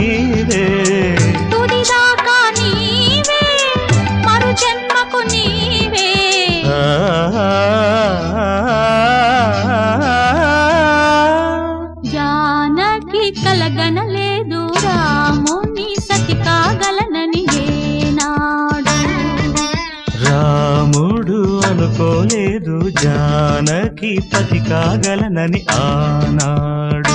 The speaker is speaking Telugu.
నీవే తుదిదాకా నీవే మరు జన్మకు నీవే జానకి కలగనలేదు రాముని సతి కాగలనని ఏనాడు రాముడు అనుకోలేదు జానకి పతి కాగలనని ఆనాడు